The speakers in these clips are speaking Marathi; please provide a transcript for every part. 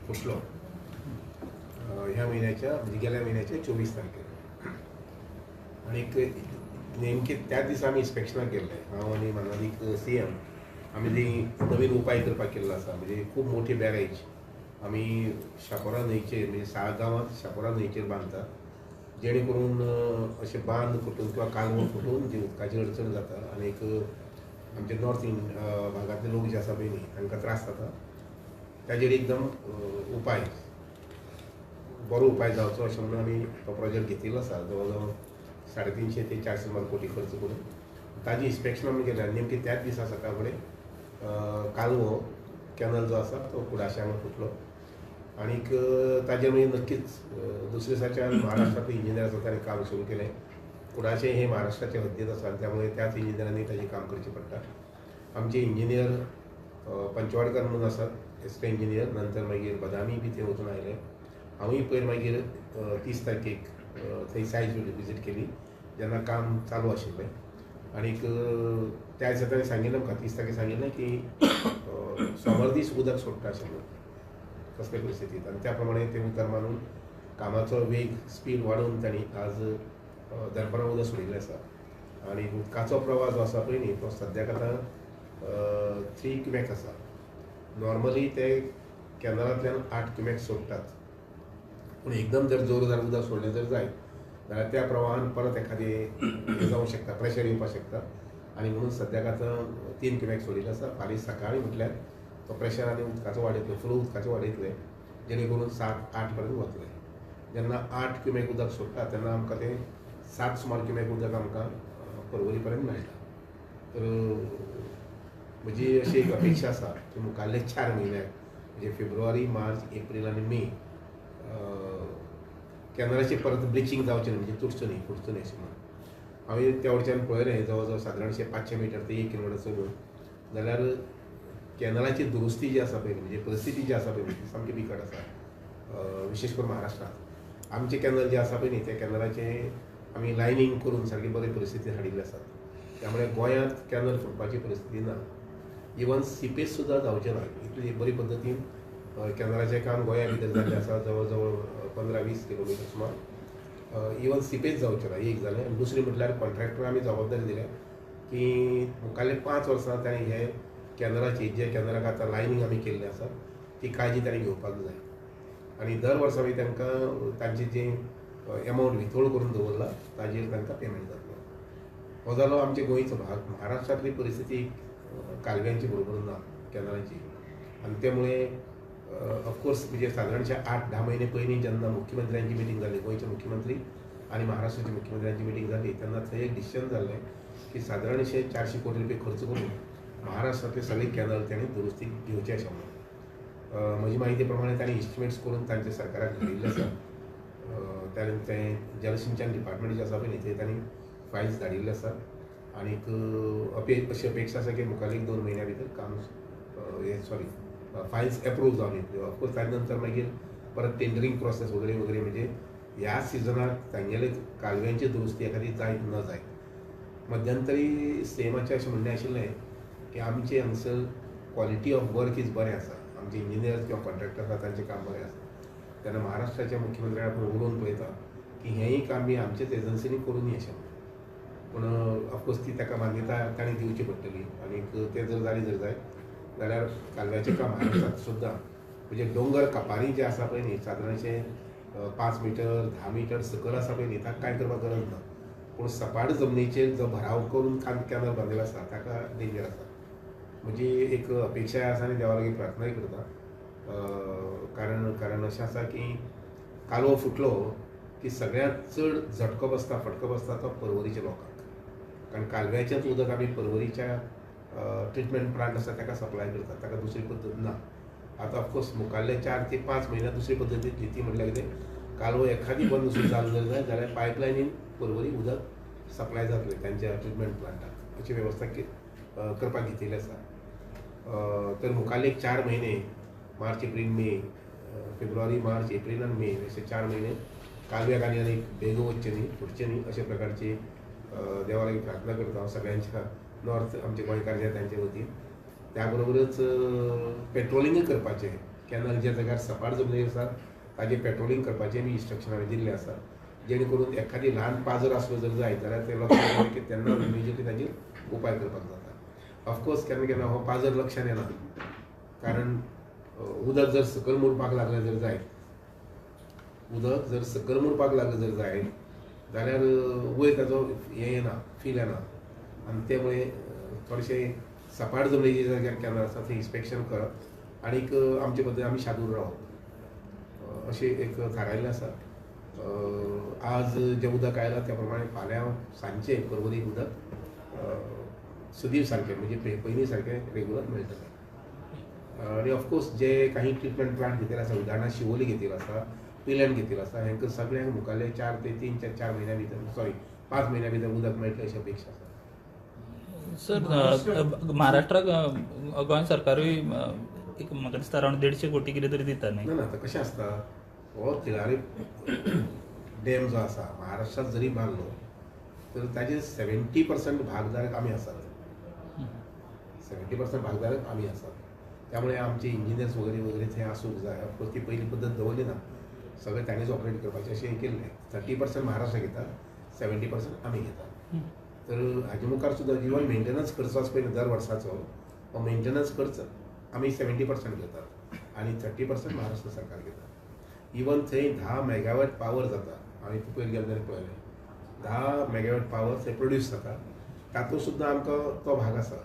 फुटलो ह्या महिन्याच्या म्हणजे गेल्या महिन्याच्या 24 तारखेला. आणि नेमके त्याच दिसा आमी इन्स्पेक्शनाक गेल्ले, हांव आनी माननीक CM. आमी ती नवीन उपाय करपाक केल्लो आसा, म्हणजे खूब मोठी बॅरेज आमी शापोरा न्हंयचेर म्हणजे साळगांवांत शापोरा न्हंयचेर बांदता, जेणे करून अशे बांद फुटून किंवा कालवो फुटून जी उदकाची अडचण जाता आनी आमचे नॉर्थ भागांतले लोक जे आसा पळय न्ही तांकां त्रास जाता. ताजेर एकदम उपाय बरो उपाय जावचो अशें म्हणून आमी तो प्रोजेक्ट घेतिल्लो आसा. जवळ जवळ 350 ते 400 कोटी खर्च करून ताजी इन्स्पेक्शन आमी केल्या. नेमके त्याच दिसा सकाळ फुडें कालवो कॅनल जो आसा तो कुडाश्या फुटलो. आनीक ताजेर मागीर नक्कीच दुसरे दिसाच्यान महाराष्ट्रांतले इंजिनियर आसा ताणें काम सुरू केलें. कुडाशें हे महाराष्ट्राचे हद्दीत आसा, त्यामुळे त्याच इंजिनियरांनी ताजें काम करचें पडटा. आमचे इंजिनियर पंचवाडकर म्हणून आसात एस्ट्रो इंजिनियर, नंतर मागीर बदामी बी थंय वचून आयले. हांवूय पयर मागीर 30 तारखेक थंय सायट विजीट केली जेन्ना काम चालू आशिल्लें. आनीक त्या दिसा ताणें सांगिल्लें म्हाका 30 तारखेक सांगिल्लें की सोमार दीस उदक सोडटा आशिल्लें कसले परिस्थितींत, आनी त्या प्रमाणे ते उतर मारून कामाचो वेग स्पीड वाडोवन तांणी आज दनपारां उदक सोडिल्लें आसा. आनी उदकाचो प्रवाह जो आसा पळय न्ही तो सद्याक आतां 3 क्युमेक आसा. नॉर्मली ते कॅनलांतल्यान 8 क्युमेक सोडटात, पूण एकदम जर जोरदार उदक सोडलें जर जायत जाल्यार त्या प्रवाहान परत एखादें जावंक शकता, प्रेशर येवपाक शकता. आनी म्हणून सद्याक आतां 3 क्युमेक सोडिल्ले आसा. फाल्यां सकाळीं म्हटल्यार तो प्रेशर आनी उदकाचो वाडयतले, फ्लो उदकाचो वाडयतले, जेणे करून 7-8 पर्यंत वतले. जेन्ना 8 क्युमेक उदक सोडटा तेन्ना आमकां तें 7 सुमार क्युमेक उदक आमकां पर्वरी पर्यंत मेळटा. तर म्हजी अशी एक अपेक्षा आसा की मुखाल्ले 4 म्हयन्याक म्हणजे फेब्रुवारी, मार्च, एप्रील आनी मे कॅनलाचें परत ब्लिचींग जावचें न्ही, म्हणजे तुटचो न्ही, फुटचो न्ही अशें म्हणून हांवें त्या वटेच्यान पळयलें. जवळ जवळ सादारणशे 500 मिटर ते 1 किलोमिटर चलून जाल्यार कॅनलाची दुरुस्ती जी आसा पळय म्हणजे परिस्थिती जी आसा पळय ती सामकी बिकट आसा. विशेश करून महाराष्ट्रांत आमचे कॅनल जे आसा पळय न्ही त्या कॅनलाचे आमी लायनींग करून सारकी बरी परिस्थिती हाडिल्ली आसा. त्यामुळे गोंयांत कॅनल फुटपाची परिस्थिती ना. इवन सिपेज सुद्दां जावचें ना. इतली बरी पद्दतीन कॅनलाचें काम गोंया भितर जाल्लें आसा. जवळ जवळ 15-20 किलोमिटर सुमार इवन सिपेज जावचें ना, एक जालें. आनी दुसरें म्हटल्यार कॉन्ट्रॅक्टर आमी जबाबदारी दिल्या की मुखाल्ले 5 वर्सां ताणें हे कॅनलाची जे कॅनलाक आतां लायनींग आमी केल्लें आसा ती काळजी ताणें घेवपाक जाय. आनी दर वर्सा आमी तांकां तांची जी एमावंट विथोल्ड करून दवरला ताजेर तांकां पेमेंट जातलो. हो जालो आमचे गोंयचो भाग. महाराष्ट्रांतली परिस्थिती कालव्यांची बरोबर ना कॅनलाची. आनी त्यामुळे ऑफकोर्स म्हणजे सादारणशे 8-10 महिने पयलीं जेन्ना मुख्यमंत्र्यांची मिटींग जाली, गोंयचे मुख्यमंत्री आनी महाराष्ट्राच्या मुख्यमंत्र्यांची मिटींग जाली तेन्ना थंय एक डिसिजन जाल्लें की सादारणशे 400 कोटी रुपये खर्च करून महाराष्ट्रांतले सगळे कॅनल तांणी दुरुस्तीक घेवचे अशें म्हणून म्हजी माहिती प्रमाणे तांणी इस्टिमेट्स करून तांच्या सरकाराक धाडिल्ले आसा. ते जलसिंचन डिपार्टमेंट जे आसा पळय न्ही थंय तांणी फायल्स धाडिल्ले आसा. आनीक अशी अपेक्षा आसा की मुखार 1-2 म्हयन्या भितर काम फायल्स एप्रूव जावन येतल्यो. ऑफकोर्स ताजे नंतर मागीर परत टेंडरींग प्रोसेस वगैरे वगैरे म्हणजे ह्या सिजनाक तांगेले कालव्यांची दुरुस्ती एखादी जायत न जाय. मध्यंतरी सेमाचें अशें म्हणणें आशिल्लें की आमचे हांगसर क्वॉलिटी ऑफ वर्क इज बरें आसा, आमचे इंजिनियर्स किंवा कॉन्ट्रॅक्टर आसा तांचें काम बरें आसा. तेन्ना महाराष्ट्राच्या मुख्यमंत्र्याक आपूण उलोवन पळयता की हेंय काम आमी आमचेच एजन्सीनी करूनी अशें. पूण ऑफकोर्स ती ताका मान्यता ताणें दिवची पडटली. आनीक तें जर जालें जर जायत जाल्यार कालव्याचें काम महाराष्ट्रांत सुद्दां म्हणजे दोंगर कापारी जे आसा पळय न्ही सादारणशे 5 मिटर 10 मिटर सकयल आसा पळय न्ही ताका कांय करपाक गरज ना. पूण सपाट जमनीचेर जो भराव करून कॅनल बांदिल्लो आसा ताका डेंजर आसा. म्हजी एक अपेक्षाय आसा आनी देवा लागीं प्रार्थनाय करता. कारण अशें आसा की कालवो फुटलो की सगळ्यांत चड झटको बसता फटको बसता तो पर्वरीच्या लोकांक. कारण कालव्याचेंच उदक आमी पर्वरीच्या ट्रिटमेंट प्लांट आसा ताका सप्लाय करतात, ताका दुसरी पद्दत ना. आतां ऑफकोर्स मुखाल्ले 4 ते 5 म्हयन्यां दुसरी पद्दत येतली ती म्हटल्यार कितें कालवो एखादी बंद सुद्दां जालो जर जाय जाल्यार पायपलायनीन पर्वरी उदक सप्लाय जातलें तांच्या ट्रिटमेंट प्लांटाक. अशी वेवस्था करपाक घेतिल्ली आसा. तर मुखाल्ले 4 म्हयने मार्च, एप्रील, मे, फेब्रुवारी, मार्च, एप्रील आनी मे अशे 4 म्हयने कालव्याक आनी बेगो वचचें न्ही, फुटचें न्ही अशे प्रकारची देवा लागीं प्रार्थना करता हांव सगळ्यांच्या नॉर्थ आमचे गोंयकार जे तांचे वतीन. त्या बरोबरच पेट्रोलिंगूय करपाचें कॅनल ज्या जाग्यार सपाट जमनी आसा ताजें पेट्रोलिंग करपाचें बी इंस्ट्रक्शन हांवें दिल्लें आसा, जेणे करून एखादी ल्हान पाजर आसलो जर जायत जाल्यार ते लक्षांत येता की तेन्ना इमिजिएटली ताजेर उपाय करपाक जाता. ऑफकोर्स केन्ना केन्ना हो पाजर लक्षांत येना, कारण उदक जर सकयल मुरपाक लागलें जर जायत, उदक जर सकयल मुरपाक लागलें जर जायत जाल्यार वयर ताजो हें येना, फील येना, आनी त्यामुळे थोडेशें सपाट जमनीचे जाग्यार कॅनल आसा थंय इन्स्पेक्शन करप आनीक आमचे पद्दतीन आमी शादूर रावप अशें एक थारायल्लें आसा. आज जें उदक आयलां त्या प्रमाणे फाल्यां सांजचें पर्वरीक उदक सदीं सारकें म्हणजे पयलीं सारकें रेगुलर मेळटलें. आनी ऑफकोर्स जे काही ट्रिटमेंट प्लांट घेतिल्ले आसा, उदाहरणांत शिवोली घेतिल्लो आसा, पिलेन घेतिल्लो आसा, हेंकां सगळ्यांक मुखाल्ले 4 ते 4 म्हयन्या भितर 5 म्हयन्या भितर उदक मेळटलें अशी अपेक्षा आसा. सर महाराष्ट्राक गोंय सरकारूय एक म्हाका दिसता अरावंड 150 कोटी कितें तरी दिता न्ही. ना आतां कशें आसता, हो तिळारी डॅम जो आसा महाराष्ट्रांत जरी बांदलो तर ताजे 70% भागधारक आमी आसात. 70% भागधारक आमी आसात. त्यामुळे आमचे इंजिनियर्स वगैरे वगैरे थंय आसूंक जाय. ती पयली पद्दत दवरली ना, सगळें ताणेच ऑपरेट करपाचें अशें हें केल्लें. 30% महाराष्ट्र घेता, 70% आमी घेता. तर हाजे मुखार सुद्दां इवन मेंटेनन्स खर्च आसा पळय दर वर्साचो, हो मेंटेनन्स खर्च आमी 70% घेतात आनी 30% महाराष्ट्र सरकार घेता. इवन थंय 10 मेगावॅट पावर जाता, हांवें पयर गेले जाल्यार पळयलें 10 मेगावॅट पावर थंय प्रोड्यूस जाता, तातूंत सुद्दां आमकां तो भाग आसा.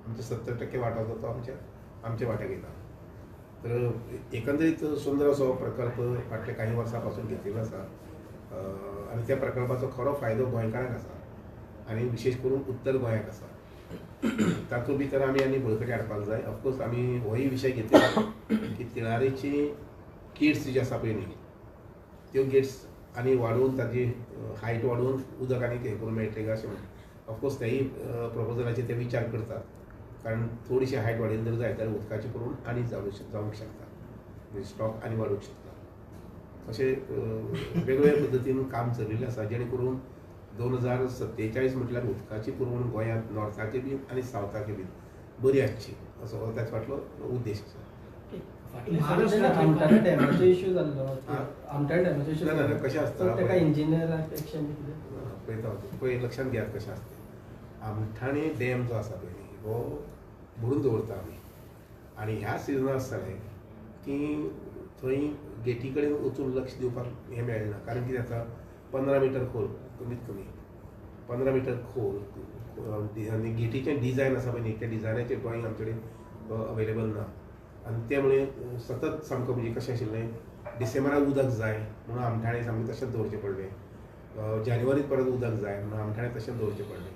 आमचे 70% वांटो तो आमच्या वांट्याक येता. तर एकंदरीत सुंदर असो प्रकल्प फाटल्या काही वर्सां पासून घेतिल्लो आसा आनी त्या प्रकल्पाचो खरो फायदो गोंयकारांक आसा आनी विशेश करून उत्तर गोंयाक आसा. तातूंत भितर आमी आनी बळकटी हाडपाक जाय. ऑफकोर्स आमी होय विशय घेतिल्लो की तिळारीची किट्स जी आसा पळय न्ही, त्यो गेट्स आनी वाडोवन ताजी हायट वाडोवन उदक आनी हें करून मेळटलें काय अशें म्हणून ऑफकोर्स तेय प्रपोजलाचेर ते विचार करतात, कारण थोडीशी हायट वाडयली जर जायत जाल्यार उदकाचें करून आनी जावंक शकता, म्हणजे स्टॉक आनी वाडूंक शकता. अशें वेगवेगळ्या पद्दतीन काम चलिल्लें आसा, जेणे करून 2047 म्हटल्यार उदकाची पुरवण गोंयांत नॉर्थाचे बीन आनी सावथाचे बीन बरी आसची असो हो त्याच फाटलो उद्देश आसा. आमटाणा डॅमाचो इश्यू जाल्लो, आमटाणा डॅमाचो इश्यू ना कशें आसता ताका इंजिनियराक एक्शन पळय लक्षांत घेयात कशें आसता. आमठाणे डॅम जो आसा पळय हो भरून दवरता आमी आनी ह्या सिजना आसताले की थंय गेटी कडेन वचून लक्ष दिवपाक हें मेळना, कारण कितें जाता 15 मिटर खोल, कमीत कमी 15 मिटर खोल आनी गेटीचें डिजायन आसा पळय न्ही, त्या डिजायनाचें ड्रॉइंग आमचे कडेन अवेलेबल ना. आनी त्या मुळे सतत सामको म्हणजे कशें आशिल्लें, डिसेंबराक उदक जाय म्हणून आमठाणे सामकें तशेंच दवरचें पडलें, जानेवारीत परत उदक जाय म्हणून आमठाणे तशेंच दवरचें पडलें.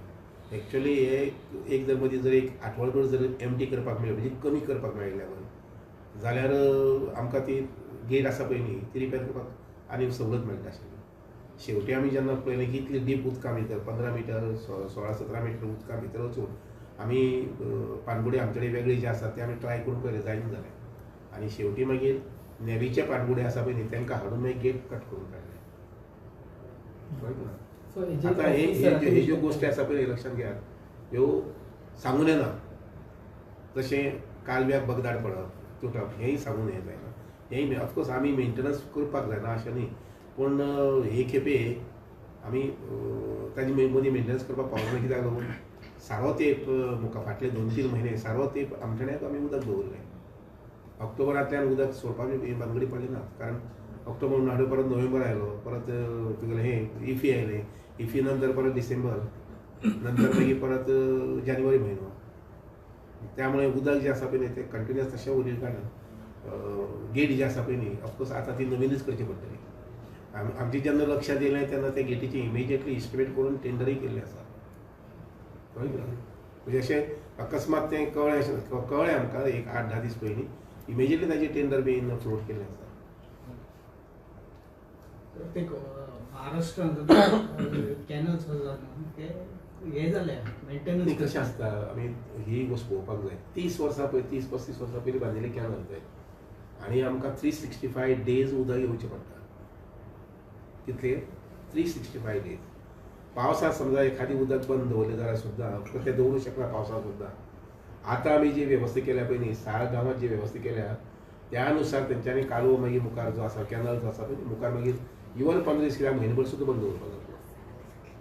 एक्चुअली हे एक जर मदीं जर एक आठवडभर जर एमटी करपाक मेळ्ळें, म्हणजे कमी करपाक मेळ्ळें जाल्यार आमकां ती गेट आसा पळय न्ही ती रिपेर करपाक आनी सवलत मेळटा आशिल्ली. शेवटी आमी जेन्ना पळयलें की इतली डीप उदकां भितर 15 मिटर 16-17 मिटर उदकां भितर वचून आमी पानबुडे आमचे कडेन वेगळे जे आसात ते आमी ट्राय करून पळयले, जायना जालें. आनी शेवटी मागीर नेवीचे पानबुडे आसा पळय न्ही तांकां हाडून मागीर गेट कट करून काडले. आतां हे ज्यो गोश्टी आसा पळय लक्षांत घेयात, ह्यो सांगून येना. जशें कालव्याक बगदाड पडप तुटप हेंय सांगून हें जायना. हेंय ऑफकोर्स आमी मेंटेनन्स करपाक जायना अशें न्ही, पूण हे खेपे आमी ताजी मदीं मेंटेनन्स करपाक पावना. कित्याक लागून सारो तेंप फाटले 2-3 म्हयने सारो तेंप आमठाण्याक आमी उदक दवरलें. ऑक्टोबरांतल्यान उदक सोडपाची भानगडी पडली ना, कारण ऑक्टोबर म्हणून परत नोव्हेंबर आयलो, परत तुगेलें हें इफी आयलें, इफी नंतर परत डिसेंबर, नंतर मागीर परत जानेवारी म्हयनो. त्यामुळे उदक जें आसा पळय न्ही तें कंटिन्युअस तशें उरलें कारणान गेट जी आसा पळय न्ही ऑफकोर्स आतां ती नवीनच करची पडटली. आमची जेन्ना लक्षांत येयलें तेन्ना त्या गेटीची इमिजिएटली इस्टिमेट करून टेंडरय केल्लें आसा. म्हणजे अशें अकस्मात तें कळ्ळें आमकां एक 8-10 दीस पयलीं, इमिजिएटली ताजें टेंडर बीन फ्लोट केल्लें आसा. महाराष्ट्रांत कॅनल्स हे जाल्या मेंटेनन्स कशें आसता, आमी ही गोश्ट पळोवपाक जाय. 30 वर्सां पळय 30-35 वर्सां पयलीं बांदिल्ले कॅनल जाय आनी आमकां 365 डेज उदक येवचें पडटा. कितले 365 डेज. पावसांत समजा एखादी उदक बंद दवरलें जाल्यार सुद्दां तें दवरूंक शकना पावसांत सुद्दां. आतां आमी जी वेवस्था केल्या पळय न्ही, 6 गांवांत जी वेवस्था केल्या त्या अनुसार तेंच्यांनी कालवो मागीर मुखार जो आसा कॅनल जो आसा पळय मुखार मागीर इवन 15 दीस किंवा म्हयनोभर सुद्दां बंद दवरपाक जातलो.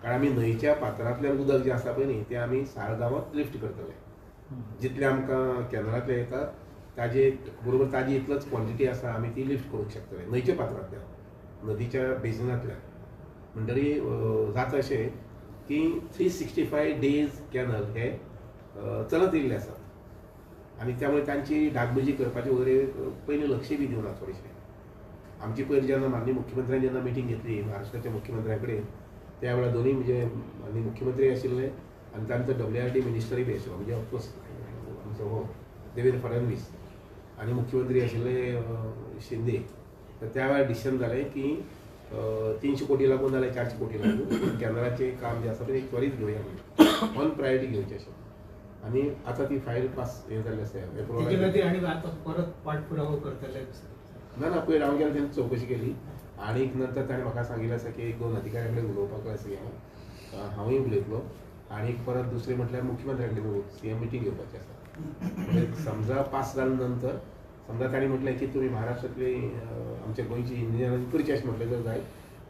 कारण आमी न्हंयच्या पात्रांतल्यान उदक जें आसा पळय न्ही तें आमी साळगांवांत लिफ्ट करतले. जितले आमकां कॅनलांतले येता ताजे बरोबर ताजी इतलोच क्वॉन्टिटी आसा आमी ती लिफ्ट करूंक शकतले न्हंयच्या पात्रांतल्यान नदीच्या बेसिनांतल्यान. म्हणटरी जाता अशें की 365 डेज कॅनल हे चलत येयल्ले आसात आनी त्यामुळे तांची डागडुजी करपाचे वगैरे पयलीं लक्षय बी दिवना थोडेशें. आमची पयर जेन्ना माननीय मुख्यमंत्र्यान जेन्ना मिटींग घेतली महाराष्ट्राच्या मुख्यमंत्र्या कडेन त्या वेळार दोनूय म्हणजे माननीय मुख्यमंत्री आशिल्ले आनी तांचो WRD मिनिस्टरूय बी आशिल्लो म्हणजे ऑफकोर्स आमचो हो देवेंद्र फडणवीस आनी मुख्यमंत्री आशिल्ले शिंदे. तर त्या वेळार डिसिजन जालें की 300 कोटी लागून नाल्यार 400 कोटी लागून कॅनलाचें काम जें आसा तें त्वरीत घेवया म्हणून ऑन प्रायोरिटी घेवचें अशें. आनी आतां ती फायल पास हें जाल्ली आसा तेजे खातीर आनी आतां परत पाठपुरावो करतले. ना पयर हांव गेलो तेन्ना चवकशी केली आनी नंतर ताणें म्हाका सांगिल्लें आसा की 1-2 अधिकाऱ्या कडेन उलोवपाक लाय CM हांवूय उलयतलो आनी परत दुसरें म्हटल्यार मुख्यमंत्र्या कडेन CM मिटींग घेवपाची आसा. म्हणजे समजा पास जाले नंतर समजा ताणें म्हटलें की तुमी महाराष्ट्रांतली आमच्या गोंयची इंजिनियरांनी करची अशें म्हटलें जर जाय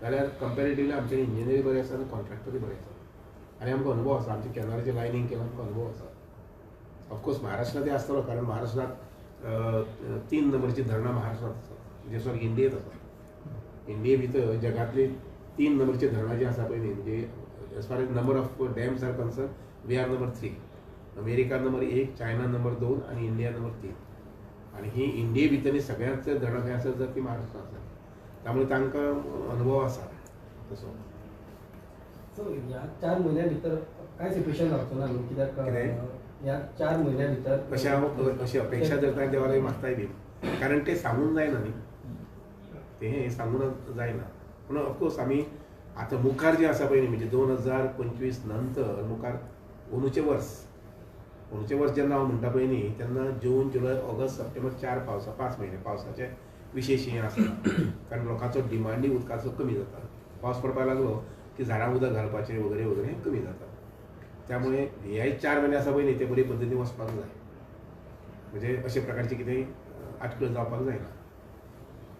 जाल्यार कंपेरेटिवली आमचे इंजिनियरी बरें आसा आनी कॉन्ट्रॅक्टरूय बरें आसा आनी आमकां अनुभव आसा आमच्या कॅनलाचें लायनींग केलां आमकां अनुभव आसा. ऑफकोर्स महाराष्ट्रांत ते आसतलो कारण महाराष्ट्रांत 3 नंबरची धरणां महाराष्ट्रांत आसात जे सर इंडियेंत आसा. इंडिये भितर जगांतली 3 नंबरची धरणां जीं आसा पळय न्ही म्हणजे as far as number of dams are concern we are number 3. America number 1, China number 2 आनी इंडिया नंबर 3. आनी ही इंडिये भितर सगळ्यांत धरणां खंय आसत जाल्यार ती महाराष्ट्रांत आसा. त्यामुळे तांकां अनुभव आसा तसो. सो ह्या 4 म्हयन्या भितर काय सिच्युएशन जावचो ना न्हू कित्याक ह्या 4 म्हयन्या भितर अशें हांव अशी अपेक्षा धरता देवालाय मागताय बी कारण ते सांगून जायना न्ही ते सांगून जायना. पूण ऑफकोर्स आमी आतां मुखार जें आसा पळय न्ही म्हणजे 2025 नंतर मुखार अंदूचें वर्स जेन्ना हांव म्हणटा पळय न्ही तेन्ना जून, जुलय, ऑगस्ट, सप्टेंबर 4 5 म्हयने पावसाचें विशेश हें आसना कारण लोकांचो डिमांडूय उदकाचो कमी जाता. पावस पडपाक लागलो की झाडांक उदक घालपाचें वगैरे वगैरे हें कमी जाता. त्यामुळे हे 4 म्हयने आसा पळय न्ही ते बरे पद्दतीन वचपाक जाय म्हणजे अशे प्रकारचे कितेंय आटकळ जावपाक जायना.